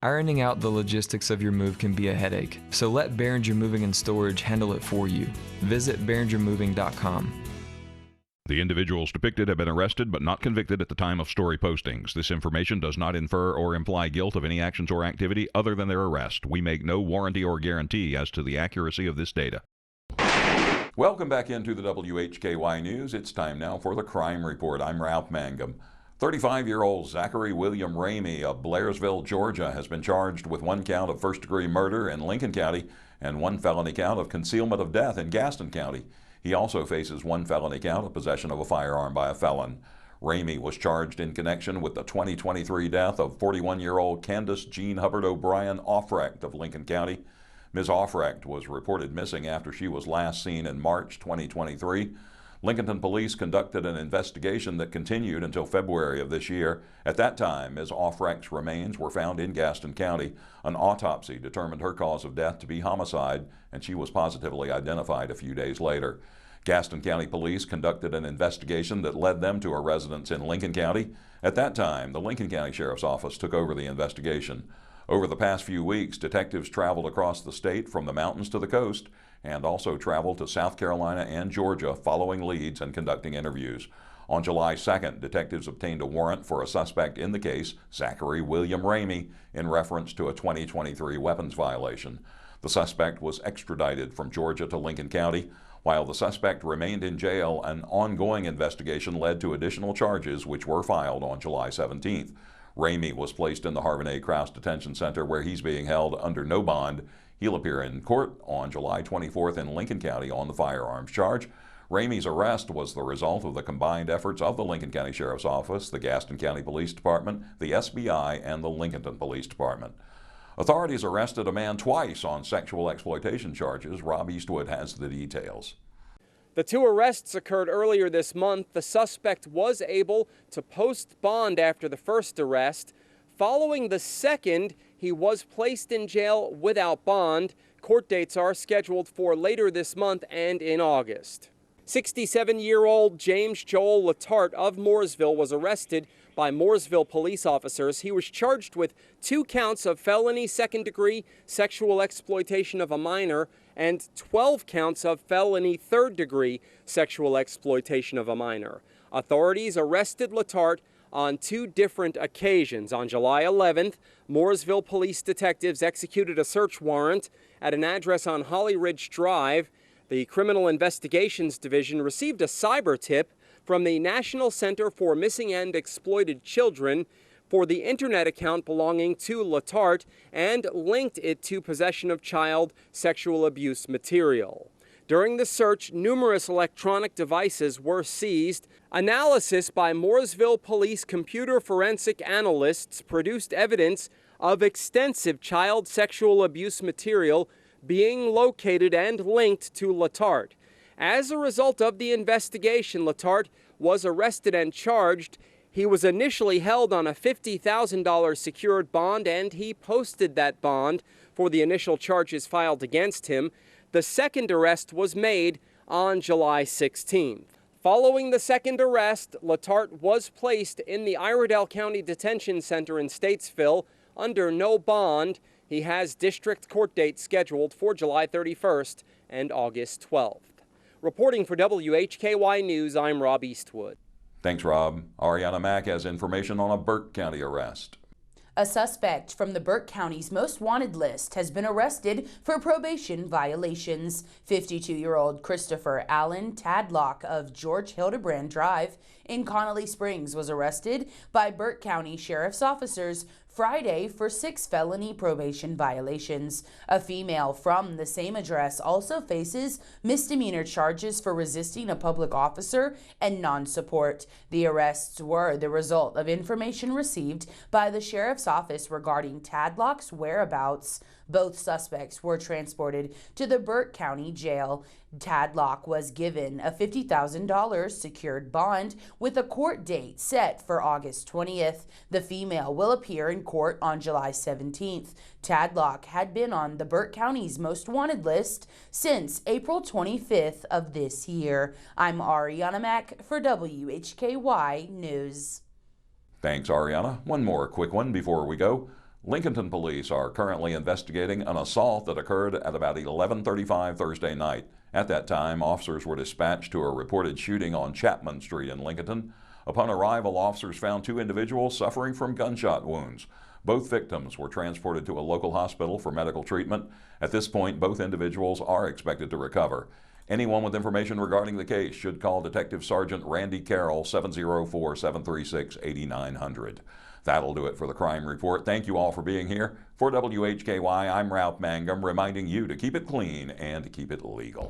Ironing out the logistics of your move can be a headache, so let Behringer Moving and Storage handle it for you. Visit BehringerMoving.com. The individuals depicted have been arrested but not convicted at the time of story postings. This information does not infer or imply guilt of any actions or activity other than their arrest. We make no warranty or guarantee as to the accuracy of this data. Welcome back into the WHKY News. It's time now for the Crime Report. I'm Ralph Mangum. 35-year-old Zachary William Ramey of Blairsville, Georgia, has been charged with 1 count of first-degree murder in Lincoln County and 1 felony count of concealment of death in Gaston County. He also faces 1 felony count of possession of a firearm by a felon. Ramey was charged in connection with the 2023 death of 41-year-old Candice Jean Hubbard O'Brien-Aufrecht of Lincoln County. Ms. Aufrecht was reported missing after she was last seen in March 2023. Lincolnton police conducted an investigation that continued until February of this year. At that time, Ms. Aufrecht's remains were found in Gaston County. An autopsy determined her cause of death to be homicide, and she was positively identified a few days later. Gaston County police conducted an investigation that led them to a residence in Lincoln County. At that time, the Lincoln County Sheriff's Office took over the investigation. Over the past few weeks, detectives traveled across the state from the mountains to the coast and also traveled to South Carolina and Georgia following leads and conducting interviews. On July 2nd, detectives obtained a warrant for a suspect in the case, Zachary William Ramey, in reference to a 2023 weapons violation. The suspect was extradited from Georgia to Lincoln County. While the suspect remained in jail, an ongoing investigation led to additional charges which were filed on July 17th. Ramey was placed in the Harvin A. Krause Detention Center where he's being held under no bond. He'll appear in court on July 24th in Lincoln County on the firearms charge. Ramey's arrest was the result of the combined efforts of the Lincoln County Sheriff's Office, the Gaston County Police Department, the SBI, and the Lincolnton Police Department. Authorities arrested a man twice on sexual exploitation charges. Rob Eastwood has the details. The 2 arrests occurred earlier this month. The suspect was able to post bond after the first arrest. Following the second, he was placed in jail without bond. Court dates are scheduled for later this month and in August. 67-year-old James Joel Latart of Mooresville was arrested by Mooresville police officers. He was charged with 2 counts of felony second-degree sexual exploitation of a minor and 12 counts of felony third-degree sexual exploitation of a minor. Authorities arrested Latart on 2 different occasions. On July 11th, Mooresville police detectives executed a search warrant at an address on Holly Ridge Drive. The Criminal Investigations Division received a cyber tip from the National Center for Missing and Exploited Children for the internet account belonging to Latart and linked it to possession of child sexual abuse material. During the search, numerous electronic devices were seized. Analysis by Mooresville Police computer forensic analysts produced evidence of extensive child sexual abuse material being located and linked to Latart. As a result of the investigation, Latart was arrested and charged. He was initially held on a $50,000 secured bond, and he posted that bond for the initial charges filed against him. The second arrest was made on July 16th. Following the second arrest, Latart was placed in the Iredell County Detention Center in Statesville under no bond. He has district court dates scheduled for July 31st and August 12th. Reporting for WHKY News, I'm Rob Eastwood. Thanks, Rob. Arianna Mack has information on a Burke County arrest. A suspect from the Burke County's most wanted list has been arrested for probation violations. 52-year-old Christopher Allen Tadlock of George Hildebrand Drive in Connelly Springs was arrested by Burke County Sheriff's officers Friday for 6 felony probation violations. A female from the same address also faces misdemeanor charges for resisting a public officer and non-support. The arrests were the result of information received by the Sheriff's Office regarding Tadlock's whereabouts. Both suspects were transported to the Burke County Jail. Tadlock was given a $50,000 secured bond with a court date set for August 20th. The female will appear in court on July 17th. Tadlock had been on the Burke County's most wanted list since April 25th of this year. I'm Arianna Mack for WHKY News. Thanks, Arianna. One more quick one before we go. Lincolnton police are currently investigating an assault that occurred at about 11:35 Thursday night. At that time, officers were dispatched to a reported shooting on Chapman Street in Lincolnton. Upon arrival, officers found 2 individuals suffering from gunshot wounds. Both victims were transported to a local hospital for medical treatment. At this point, both individuals are expected to recover. Anyone with information regarding the case should call Detective Sergeant Randy Carroll, 704-736-8900. That'll do it for the Crime Report. Thank you all for being here. For WHKY, I'm Ralph Mangum, reminding you to keep it clean and keep it legal.